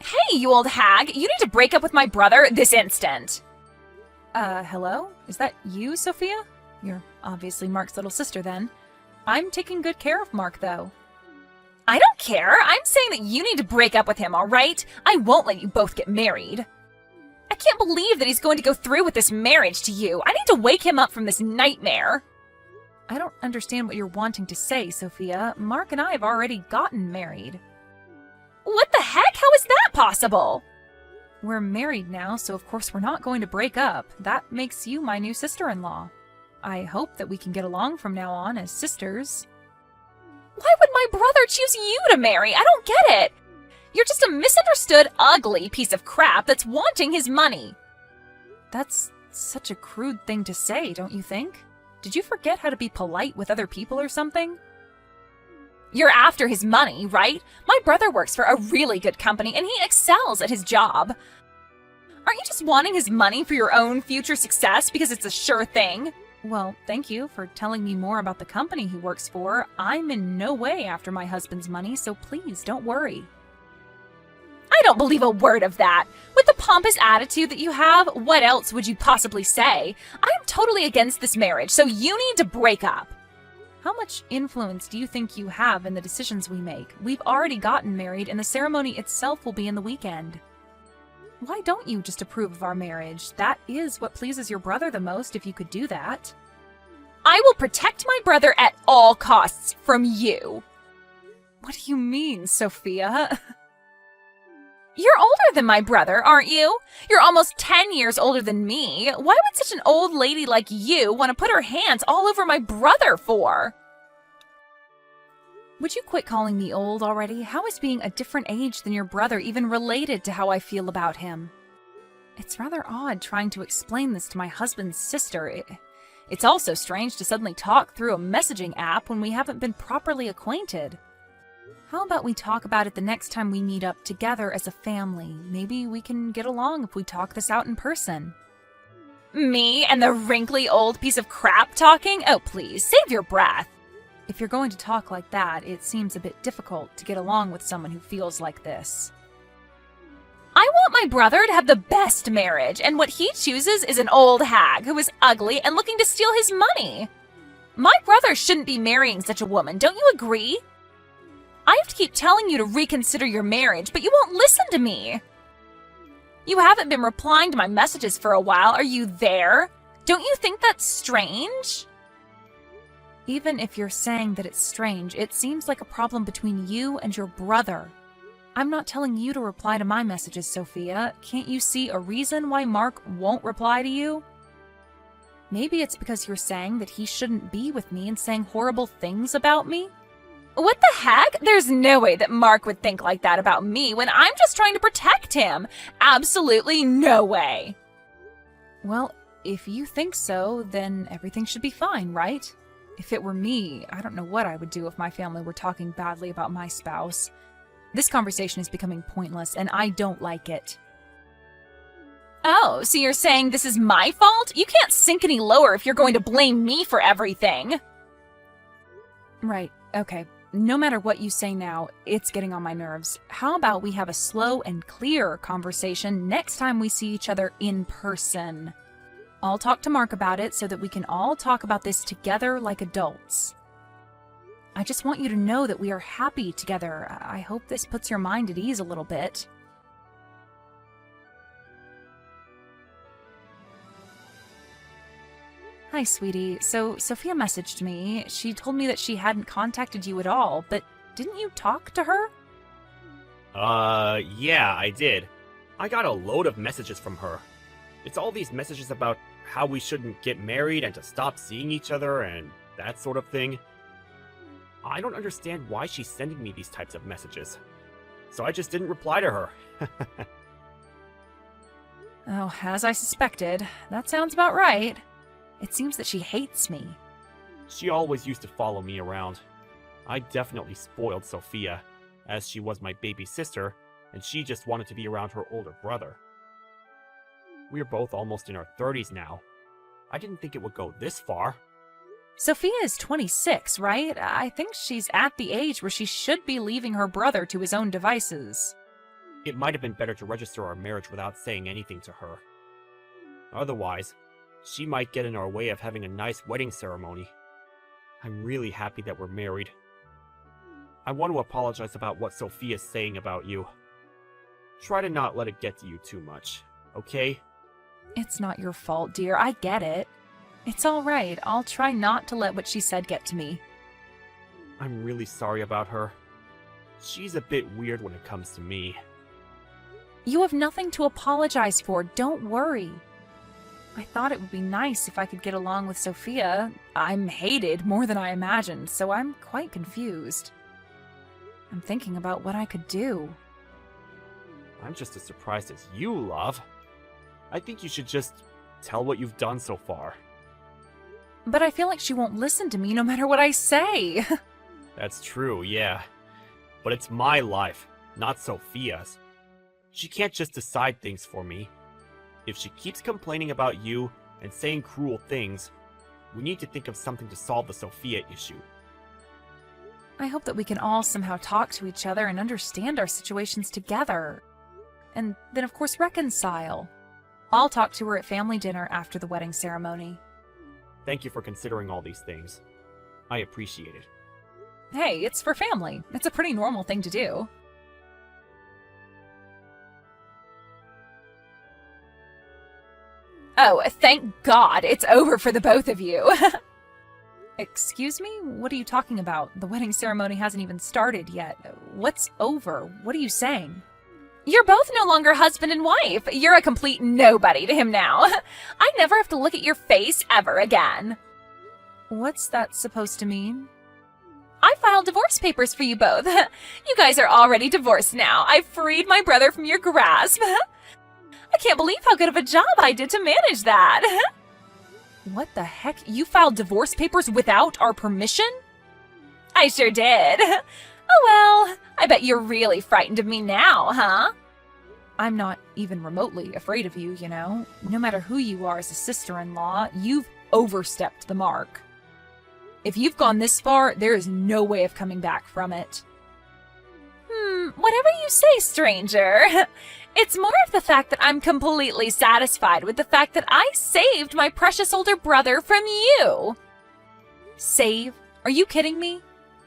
Hey, you old hag! You need to break up with my brother this instant! Hello? Is that you, Sophia? You're obviously Mark's little sister, then. I'm taking good care of Mark, though. I don't care! I'm saying that you need to break up with him, alright? I won't let you both get married. I can't believe that he's going to go through with this marriage to you. I need to wake him up from this nightmare. I don't understand what you're wanting to say, Sophia. Mark and I have already gotten married. What the heck? How is that possible? We're married now, so of course we're not going to break up. That makes you my new sister-in-law. I hope that we can get along from now on as sisters. Why would my brother choose you to marry? I don't get it. You're just a misunderstood, ugly piece of crap that's wanting his money. That's such a crude thing to say, don't you think? Did you forget how to be polite with other people or something? You're after his money, right? My brother works for a really good company and he excels at his job. Aren't you just wanting his money for your own future success because it's a sure thing? Well, thank you for telling me more about the company he works for. I'm in no way after my husband's money, so please don't worry. I don't believe a word of that. With the pompous attitude that you have, what else would you possibly say? I'm totally against this marriage, so you need to break up. How much influence do you think you have in the decisions we make? We've already gotten married, and the ceremony itself will be in the weekend. Why don't you just approve of our marriage? That is what pleases your brother the most, if you could do that. I will protect my brother at all costs from you. What do you mean, Sophia? You're older than my brother, aren't you? You're almost 10 years older than me. Why would such an old lady like you want to put her hands all over my brother for? Would you quit calling me old already? How is being a different age than your brother even related to how I feel about him? It's rather odd trying to explain this to my husband's sister. It's also strange to suddenly talk through a messaging app when we haven't been properly acquainted. How about we talk about it the next time we meet up together as a family? Maybe we can get along if we talk this out in person. Me and the wrinkly old piece of crap talking? Oh, please, save your breath. If you're going to talk like that, it seems a bit difficult to get along with someone who feels like this. I want my brother to have the best marriage, and what he chooses is an old hag who is ugly and looking to steal his money. My brother shouldn't be marrying such a woman, don't you agree? I have to keep telling you to reconsider your marriage, but you won't listen to me. You haven't been replying to my messages for a while. Are you there? Don't you think that's strange? Even if you're saying that it's strange, it seems like a problem between you and your brother. I'm not telling you to reply to my messages, Sophia. Can't you see a reason why Mark won't reply to you? Maybe it's because you're saying that he shouldn't be with me and saying horrible things about me? What the heck? There's no way that Mark would think like that about me when I'm just trying to protect him. Absolutely no way. Well, if you think so, then everything should be fine, right? If it were me, I don't know what I would do if my family were talking badly about my spouse. This conversation is becoming pointless, and I don't like it. Oh, so you're saying this is my fault? You can't sink any lower if you're going to blame me for everything. Right, okay. No matter what you say now, it's getting on my nerves. How about we have a slow and clear conversation next time we see each other in person? I'll talk to Mark about it so that we can all talk about this together like adults. I just want you to know that we are happy together. I hope this puts your mind at ease a little bit. Hi, sweetie. So, Sophia messaged me. She told me that she hadn't contacted you at all, but didn't you talk to her? Yeah, I did. I got a load of messages from her. It's all these messages about how we shouldn't get married and to stop seeing each other and that sort of thing. I don't understand why she's sending me these types of messages. So I just didn't reply to her. Oh, as I suspected. That sounds about right. It seems that she hates me. She always used to follow me around. I definitely spoiled Sophia, as she was my baby sister, and she just wanted to be around her older brother. We're both almost in our 30s now. I didn't think it would go this far. Sophia is 26, right? I think she's at the age where she should be leaving her brother to his own devices. It might have been better to register our marriage without saying anything to her. Otherwise, she might get in our way of having a nice wedding ceremony. I'm really happy that we're married. I want to apologize about what Sophia's saying about you. Try to not let it get to you too much, okay? It's not your fault, dear. I get it. It's all right. I'll try not to let what she said get to me. I'm really sorry about her. She's a bit weird when it comes to me. You have nothing to apologize for. Don't worry. I thought it would be nice if I could get along with Sophia. I'm hated more than I imagined, so I'm quite confused. I'm thinking about what I could do. I'm just as surprised as you, love. I think you should just tell what you've done so far. But I feel like she won't listen to me no matter what I say. That's true, yeah. But it's my life, not Sophia's. She can't just decide things for me. If she keeps complaining about you and saying cruel things, we need to think of something to solve the Sophia issue. I hope that we can all somehow talk to each other and understand our situations together. And then, of course, reconcile. I'll talk to her at family dinner after the wedding ceremony. Thank you for considering all these things. I appreciate it. Hey, it's for family. It's a pretty normal thing to do. Oh, thank God it's over for the both of you. Excuse me? What are you talking about? The wedding ceremony hasn't even started yet. What's over? What are you saying? You're both no longer husband and wife. You're a complete nobody to him now. I never have to look at your face ever again. What's that supposed to mean? I filed divorce papers for you both. You guys are already divorced now. I freed my brother from your grasp. I can't believe how good of a job I did to manage that. What the heck? You filed divorce papers without our permission? I sure did. Oh well, I bet you're really frightened of me now, huh? I'm not even remotely afraid of you, you know. No matter who you are as a sister-in-law, you've overstepped the mark. If you've gone this far, there is no way of coming back from it. Whatever you say, stranger. It's more of the fact that I'm completely satisfied with the fact that I saved my precious older brother from you. Save? Are you kidding me?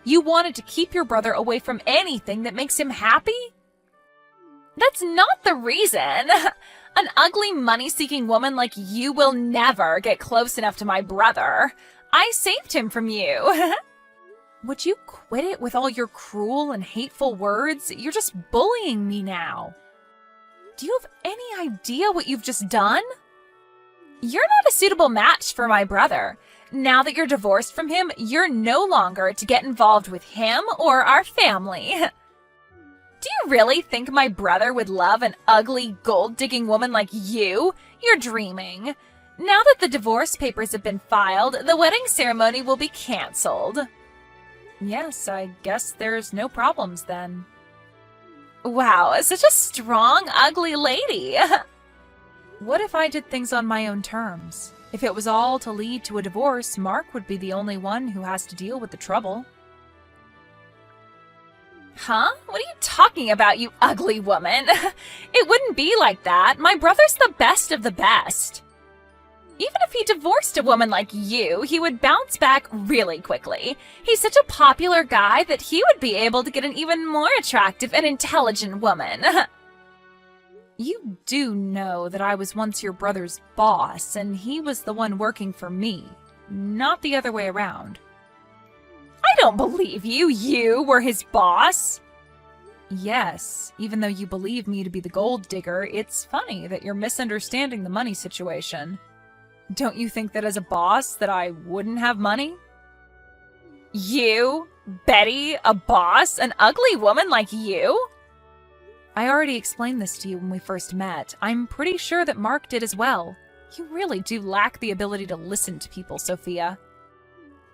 You wanted to keep your brother away from anything that makes him happy? That's not the reason. An ugly, money-seeking woman like you will never get close enough to my brother. I saved him from you. Would you quit it with all your cruel and hateful words? You're just bullying me now. Do you have any idea what you've just done? You're not a suitable match for my brother. Now that you're divorced from him, you're no longer to get involved with him or our family. Do you really think my brother would love an ugly, gold-digging woman like you? You're dreaming. Now that the divorce papers have been filed, the wedding ceremony will be canceled. Yes, I guess there's no problems then. Wow, such a strong, ugly lady. What if I did things on my own terms? If it was all to lead to a divorce, Mark would be the only one who has to deal with the trouble. Huh? What are you talking about, you ugly woman? It wouldn't be like that. My brother's the best of the best. Even if he divorced a woman like you, he would bounce back really quickly. He's such a popular guy that he would be able to get an even more attractive and intelligent woman. You do know that I was once your brother's boss, and he was the one working for me, not the other way around. I don't believe you. You were his boss. Yes, even though you believe me to be the gold digger, it's funny that you're misunderstanding the money situation. Don't you think that as a boss that I wouldn't have money? You? Betty? A boss? An ugly woman like you? I already explained this to you when we first met. I'm pretty sure that Mark did as well. You really do lack the ability to listen to people, Sophia.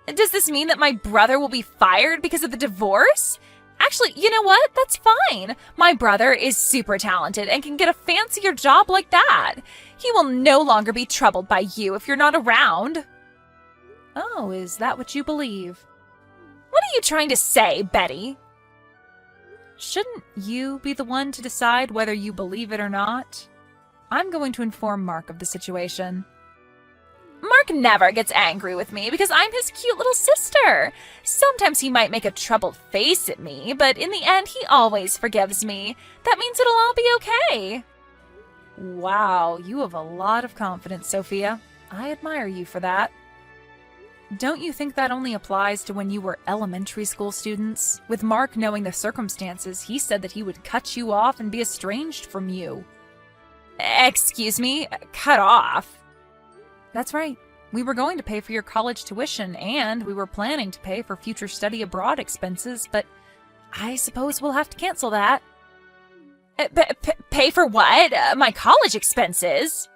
Does this mean that my brother will be fired because of the divorce? Actually, you know what? That's fine. My brother is super talented and can get a fancier job like that. He will no longer be troubled by you if you're not around. Oh, is that what you believe? What are you trying to say, Betty? Shouldn't you be the one to decide whether you believe it or not? I'm going to inform Mark of the situation. Mark never gets angry with me because I'm his cute little sister. Sometimes he might make a troubled face at me, but in the end, he always forgives me. That means it'll all be okay. Wow, you have a lot of confidence, Sophia. I admire you for that. Don't you think that only applies to when you were elementary school students? With Mark knowing the circumstances, he said that he would cut you off and be estranged from you. Excuse me? Cut off? That's right. We were going to pay for your college tuition, and we were planning to pay for future study abroad expenses, but I suppose we'll have to cancel that. Pay for what? My college expenses?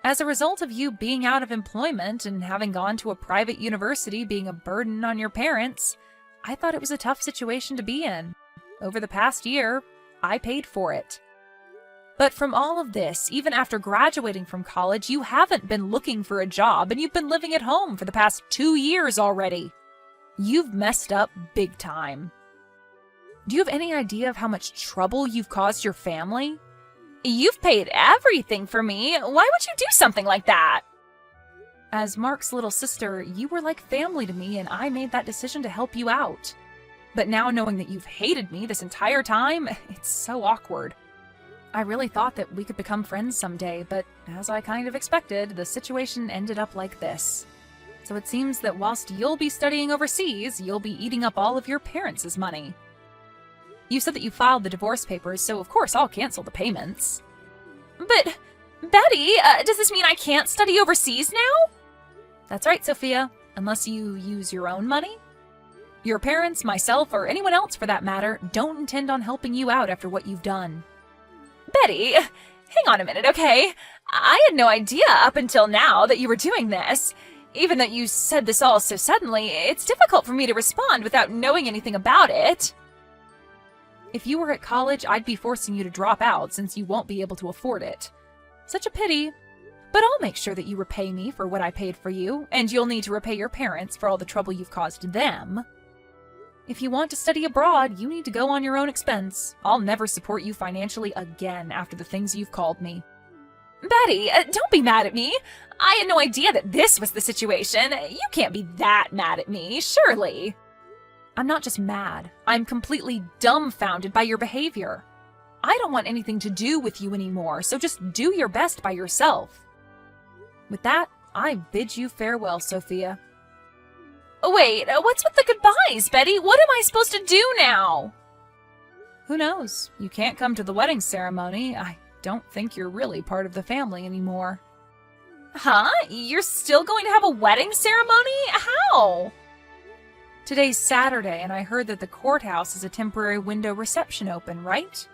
As a result of you being out of employment and having gone to a private university being a burden on your parents, I thought it was a tough situation to be in. Over the past year, I paid for it. But from all of this, even after graduating from college, you haven't been looking for a job and you've been living at home for the past 2 years already. You've messed up big time. Do you have any idea of how much trouble you've caused your family? You've paid everything for me. Why would you do something like that? As Mark's little sister, you were like family to me, and I made that decision to help you out. But now knowing that you've hated me this entire time, it's so awkward. I really thought that we could become friends someday, but as I kind of expected, the situation ended up like this. So it seems that whilst you'll be studying overseas, you'll be eating up all of your parents' money. You said that you filed the divorce papers, so of course I'll cancel the payments. But, Betty, does this mean I can't study overseas now? That's right, Sophia, unless you use your own money. Your parents, myself, or anyone else for that matter, don't intend on helping you out after what you've done. Betty, hang on a minute, okay? I had no idea up until now that you were doing this. Even though you said this all so suddenly, it's difficult for me to respond without knowing anything about it. If you were at college, I'd be forcing you to drop out since you won't be able to afford it. Such a pity. But I'll make sure that you repay me for what I paid for you, and you'll need to repay your parents for all the trouble you've caused them. If you want to study abroad, you need to go on your own expense. I'll never support you financially again after the things you've called me. Betty, don't be mad at me. I had no idea that this was the situation. You can't be that mad at me, surely. I'm not just mad. I'm completely dumbfounded by your behavior. I don't want anything to do with you anymore, so just do your best by yourself. With that, I bid you farewell, Sophia. Wait, what's with the goodbyes, Betty? What am I supposed to do now? Who knows? You can't come to the wedding ceremony. I don't think you're really part of the family anymore. Huh? You're still going to have a wedding ceremony? How? Today's Saturday, and I heard that the courthouse has a temporary window reception open, right?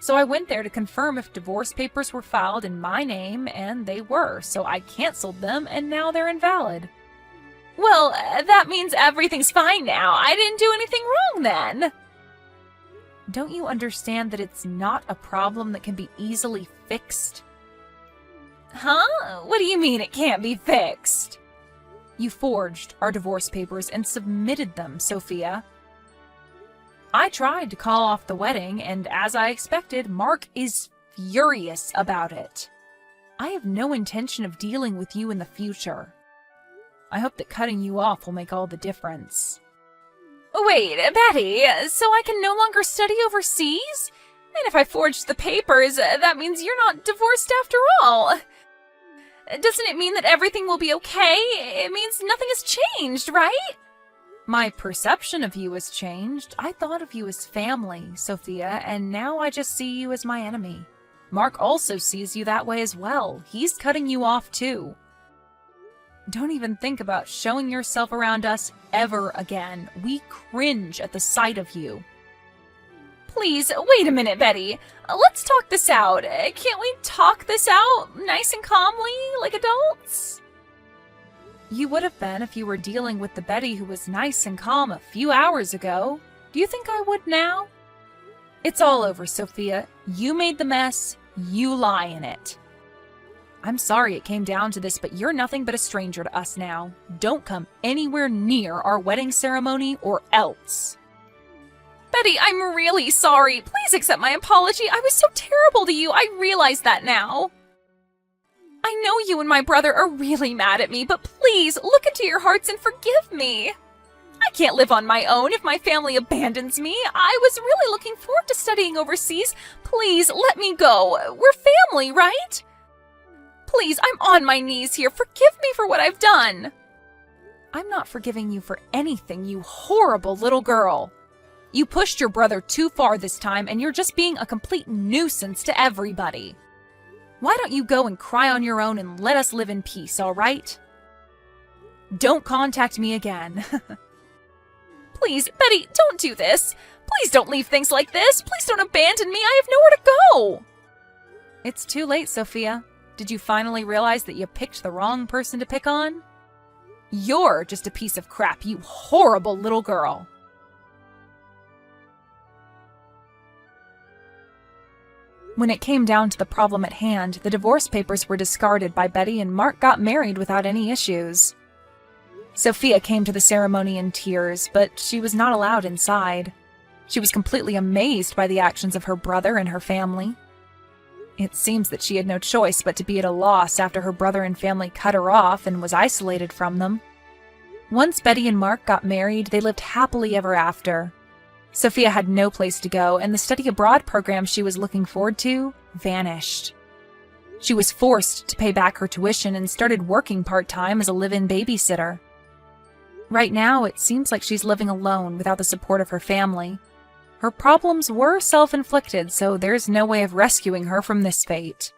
So I went there to confirm if divorce papers were filed in my name, and they were, so I canceled them, and now they're invalid. Well, that means everything's fine now. I didn't do anything wrong then. Don't you understand that it's not a problem that can be easily fixed? Huh? What do you mean it can't be fixed? You forged our divorce papers and submitted them, Sophia. I tried to call off the wedding, and as I expected, Mark is furious about it. I have no intention of dealing with you in the future. I hope that cutting you off will make all the difference. Wait, Betty, so I can no longer study overseas? And if I forged the papers, that means you're not divorced after all. Doesn't it mean that everything will be okay? It means nothing has changed, right? My perception of you has changed. I thought of you as family, Sophia, and now I just see you as my enemy. Mark also sees you that way as well. He's cutting you off too. Don't even think about showing yourself around us ever again. We cringe at the sight of you. Please, wait a minute, Betty. Let's talk this out. Can't we talk this out nice and calmly, like adults? You would have been if you were dealing with the Betty who was nice and calm a few hours ago. Do you think I would now? It's all over, Sophia. You made the mess. You lie in it. I'm sorry it came down to this, but you're nothing but a stranger to us now. Don't come anywhere near our wedding ceremony or else. Betty, I'm really sorry. Please accept my apology. I was so terrible to you. I realize that now. I know you and my brother are really mad at me, but please look into your hearts and forgive me. I can't live on my own if my family abandons me. I was really looking forward to studying overseas. Please let me go. We're family, right? Please, I'm on my knees here. Forgive me for what I've done. I'm not forgiving you for anything, you horrible little girl. You pushed your brother too far this time, and you're just being a complete nuisance to everybody. Why don't you go and cry on your own and let us live in peace, all right? Don't contact me again. Please, Betty, don't do this. Please don't leave things like this. Please don't abandon me. I have nowhere to go. It's too late, Sophia. Did you finally realize that you picked the wrong person to pick on? You're just a piece of crap, you horrible little girl. When it came down to the problem at hand, the divorce papers were discarded by Betty and Mark got married without any issues. Sophia came to the ceremony in tears, but she was not allowed inside. She was completely amazed by the actions of her brother and her family. It seems that she had no choice but to be at a loss after her brother and family cut her off and was isolated from them. Once Betty and Mark got married, they lived happily ever after. Sophia had no place to go, and the study abroad program she was looking forward to vanished. She was forced to pay back her tuition and started working part-time as a live-in babysitter. Right now, it seems like she's living alone without the support of her family. Her problems were self-inflicted, so there's no way of rescuing her from this fate.